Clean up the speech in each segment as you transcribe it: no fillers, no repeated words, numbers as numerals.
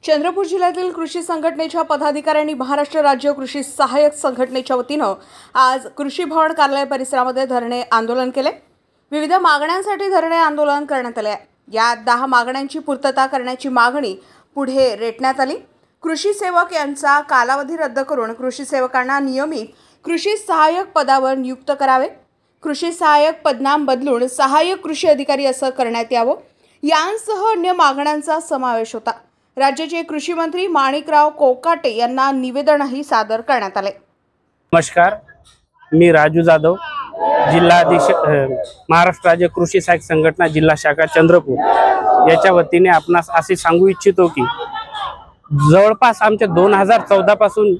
चंद्रपूर जिल्ह्यातील कृषी संघटनेच्या पदाधिकाऱ्यांनी महाराष्ट्र राज्य कृषी सहाय्यक संघटनेच्या वतीनं आज कृषी भवन कार्यालय परिसरामध्ये धरणे आंदोलन केले। विविध मागण्यांसाठी धरणे आंदोलन करण्यात आले। या 10 मागण्यांची पूर्तता करण्याची मागणी पुढे रेटण्यात आली। कृषी सेवक यांचा कालावधी रद्द करून कृषी सेवकांना नियमित कृषी सहाय्यक पदावर नियुक्त करावे। कृषी सहाय्यक पदनाम बदलून सहाय्यक कृषी अधिकारी असं करण्यात यावं। यांसह अन्य मागण्यांचा समावेश होता। राज्याचे कृषी मंत्री माणिकराव कोकाटे यांना निवेदनही सादर करण्यात आले। नमस्कार, मी राजू जाधव, जिल्हाधीश महाराष्ट्र राज्य कृषी सहाय्यक संघटना जिल्हा शाखा चंद्रपूर याच्या वतीने आपणास असे सांगू इच्छितो की जवळपास आमच्या 2014 पासून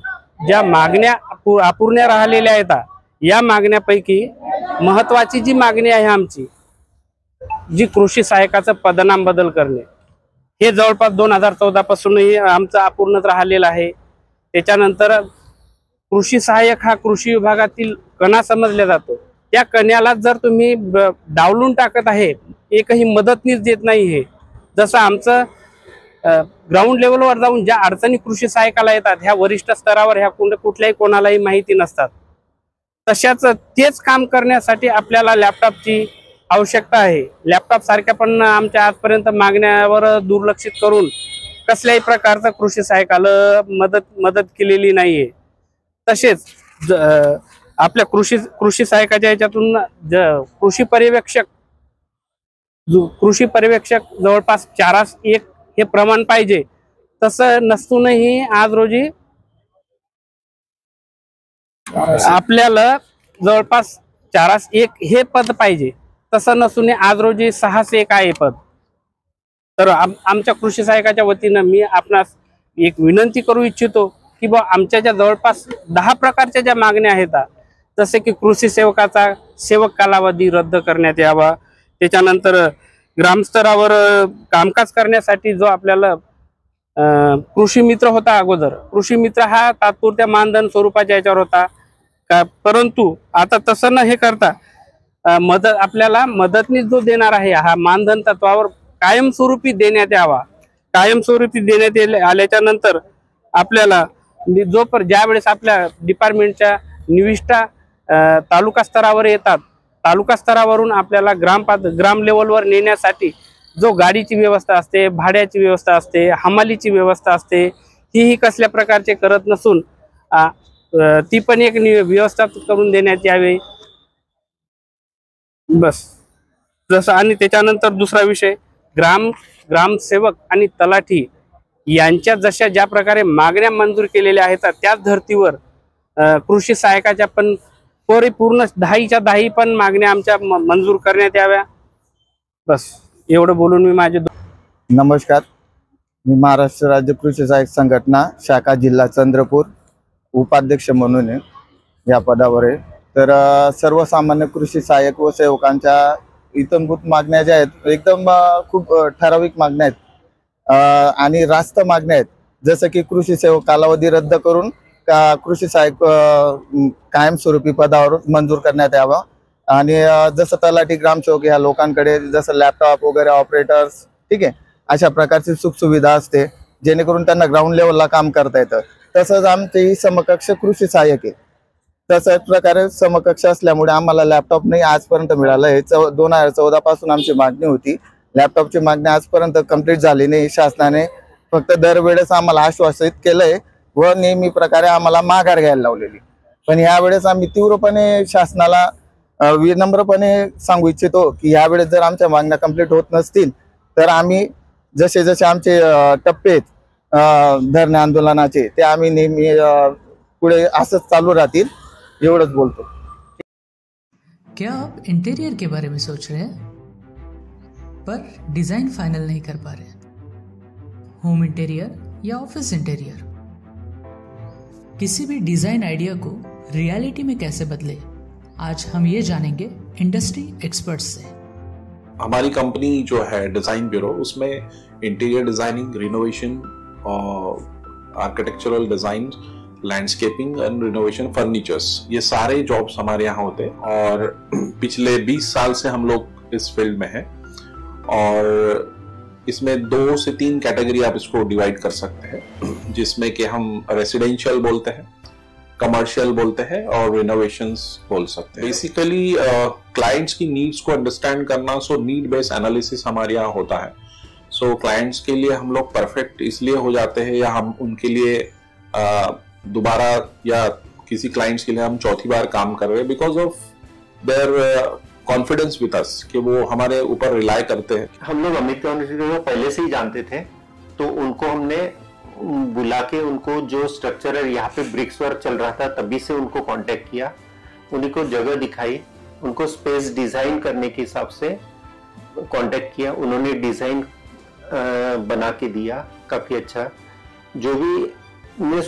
ज्या मागण्या अपूर्ण राहिलेल्या आहेत, या मागण्यापैकी महत्त्वाची जी मागणी आहे आमची, जी कृषी सहाय्यकाचं पदनाम बदल करणे, हे जवळपास 2014 पासूनही आमचं अपूर्णच राहिलेलं आहे। त्याच्यानंतर कृषी सहाय्यक हा कृषी विभागातील कणा समजला जातो। त्या कण्याला जर तुम्ही डावलून टाकत आहे, एकही मदतनीस देत नाही, हे जसं आमचं ग्राउंड लेवलवर जाऊन ज्या अडचणी कृषी सहाय्यकाला येतात, ह्या वरिष्ठ स्तरावर ह्या कुठल्याही कोणालाही माहिती नसतात। तशाच तेच काम करण्यासाठी आपल्याला लॅपटॉपची आवश्यकता आहे। लॅपटॉप सारख्या पण आमच्या आजपर्यंत मागण्यावर दुर्लक्षित करून कसल्याही प्रकारचा कृषी सहाय्यकाला मदत केलेली नाहीये। तसेच आपल्या कृषी सहाय्यकाच्या याच्यातून कृषी पर्यवेक्षक जवळपास 4:1 हे प्रमाण पाहिजे। तसं नसूनही आज रोजी आपल्याला जवळपास 4:1 हे पद पाहिजे। तसं नसून आज रोजी 6:1 आहे पद। तर आमच्या कृषी सहाय्यकाच्या वतीनं मी आपणास एक विनंती करू इच्छितो की आमच्या ज्या जवळपास 10 प्रकारच्या ज्या मागण्या आहेत, जसे की कृषी सेवकाचा सेवक कालावधी रद्द करण्यात यावा, त्याच्यानंतर ग्रामस्तरावर कामकाज करण्यासाठी जो आपल्याला कृषी मित्र होता, अगोदर कृषी मित्र हा तात्पुरत्या मानधन स्वरूपाच्या याच्यावर होता, परंतु आता तसं न हे करता आपल्याला मदतनीस जो देणार आहे, हा मानधन तत्वावर कायमस्वरूपी देण्यात यावा। कायमस्वरूपी देण्यात आल्याच्या नंतर आपल्याला ज्या वेळेस आपल्या डिपार्टमेंटच्या निविष्ठा तालुका स्तरावर येतात, तालुका स्तरावरून आपल्याला ग्राम लेवलवर नेण्यासाठी जो गाडीची व्यवस्था असते, भाड्याची व्यवस्था असते, हमालीची व्यवस्था असते, ही कसल्या प्रकारचे करत नसून ती पण एक व्यवस्था करून देण्यात यावी बस। जसं आणि त्याच्यानंतर दुसरा विषय, ग्रामसेवक आणि तलाठी यांच्या जशा ज्या प्रकारे मागण्या मंजूर केलेल्या आहेत, त्याच धर्तीवर कृषी सहाय्यकाच्या पण परिपूर्ण 10च्या 10 पण मागण्या आमच्या मंजूर करण्यात याव्या। बस एवढं बोलून मी माझे नमस्कार, मी महाराष्ट्र राज्य कृषी सहाय्यक संघटना शाखा जिल्हा चंद्रपूर उपाध्यक्ष म्हणून या पदावर आहे। तर सर्वसामान्य कृषी सहाय्यक व सेवकांच्या इतंभूत मागण्या ज्या आहेत, एकदम खूप ठराविक मागण्या आहेत आणि रास्त मागण्या आहेत। जसं की कृषी सेवक कालावधी रद्द करून कृषी सहाय्यक कायमस्वरूपी पदावर मंजूर करण्यात यावा आणि जसं तलाठी ग्रामसेवक ह्या लोकांकडे जसं लॅपटॉप वगैरे ऑपरेटर्स, ठीक आहे, अशा प्रकारची सुखसुविधा असते जेणेकरून त्यांना ग्राउंड लेवलला काम करता येतं। तसंच आमची समकक्ष कृषी सहाय्यक आहे, तसंच प्रकारे समकक्ष असल्यामुळे आम्हाला लॅपटॉप नाही आजपर्यंत मिळालं आहे। 2014 पासून आमची मागणी होती, लॅपटॉपची मागणी आजपर्यंत कंप्लीट झाली नाही। शासनाने फक्त दरवेळेस आम्हाला आश्वासित केलंय व नेहमी प्रकारे आम्हाला माघार घ्यायला लावलेली, पण यावेळेस आम्ही तीव्रपणे शासनाला विनम्रपणे सांगू इच्छितो की यावेळेस जर आमच्या मागण्या कंप्लीट होत नसतील तर आम्ही जसे जसे आमचे टप्पे आहेत धरणे आंदोलनाचे, ते आम्ही नेहमी पुढे असंच चालू राहतील, एवढंच बोलतो। क्या आप इंटीरियर के बारे में सोच रहे हैं पर डिजाइन फाइनल नहीं कर पा रहे? होम इंटीरियर या ऑफिस इंटीरियर, किसी भी डिजाइन आइडिया को रियलिटी में कैसे बदले, आज हम ये जानेंगे इंडस्ट्री एक्सपर्ट्स से। हमारी कंपनी जो है डिजाइन ब्यूरो, उसमें interior designing, renovation, architectural design, landscaping end renovation, furnitures, ये सारे जॉब्स हमारे यहाँ होते हैं और पिछले 20 साल से हम लोग इस फील्ड में हैं। और इसमें 2 से 3 कैटेगरी आप इसको डिवाइड कर सकते हैं, जिसमें कि हम रेसिडेंशियल बोलते हैं, कमर्शियल बोलते हैं और रिनोवेशंस बोल सकते हैं। बेसिकली क्लाइंट्स की नीड्स को अंडरस्टैंड करना, सो नीड बेस्ड एनालिसिस हमारे यहाँ होता है। सो क्लाइंट्स के लिए हम लोग परफेक्ट इसलिए हो जाते हैं, या हम उनके लिए दोबारा या किसी क्लाइंट्स के लिए हम चौथी बार काम कर रहे हैं because of their confidence with us, कि वो हमारे ऊपर रिलाई करते हैं। हम लोग अमित को पहले से ही जानते थे, तो उनको हमने बुला के उनको जो स्ट्रक्चर है, यहाँ पे ब्रिक्स वर्क चल रहा था तभी से उनको कांटेक्ट किया, उन्हीं को जगह दिखाई, उनको स्पेस डिजाइन करने के हिसाब से कांटेक्ट किया, उन्होंने डिजाइन बना के दिया काफी अच्छा। जो भी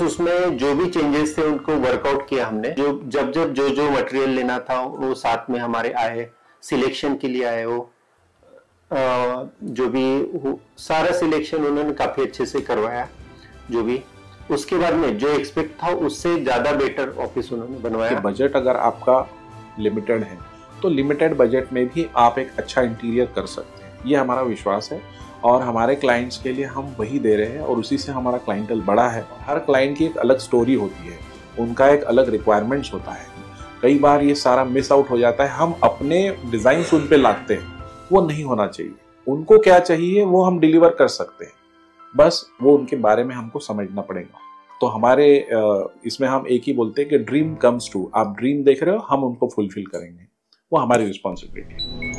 उसमें जो भी चेंजेस थे उनको वर्कआउट किया हमने। जब जो मटेरियल लेना था वो साथ में हमारे आए, सिलेक्शन के लिए आए, वो जो भी सारा सिलेक्शन उन्होंने काफी अच्छे से करवाया। जो भी उसके बाद में जो एक्सपेक्ट था उससे ज्यादा बेटर ऑफिस उन्होंने बनवाया। बजट अगर आपका लिमिटेड है तो लिमिटेड बजट में भी आप एक अच्छा इंटीरियर कर सकते हैं, ये हमारा विश्वास है। और हमारे क्लाइंट्स के लिए हम वही दे रहे हैं और उसी से हमारा क्लाइंटल बड़ा है। हर क्लाइंट की एक अलग स्टोरी होती है, उनका एक अलग रिक्वायरमेंट्स होता है। कई बार ये सारा मिस आउट हो जाता है, हम अपने डिजाइन उन पे लाते हैं, वो नहीं होना चाहिए। उनको क्या चाहिए वो हम डिलीवर कर सकते हैं, बस वो उनके बारे में हमको समझना पड़ेगा। तो हमारे इसमें हम एक ही बोलते हैं कि ड्रीम कम्स ट्रू। आप ड्रीम देख रहे हो, हम उनको फुलफिल करेंगे, वो हमारी रिस्पॉन्सिबिलिटी है।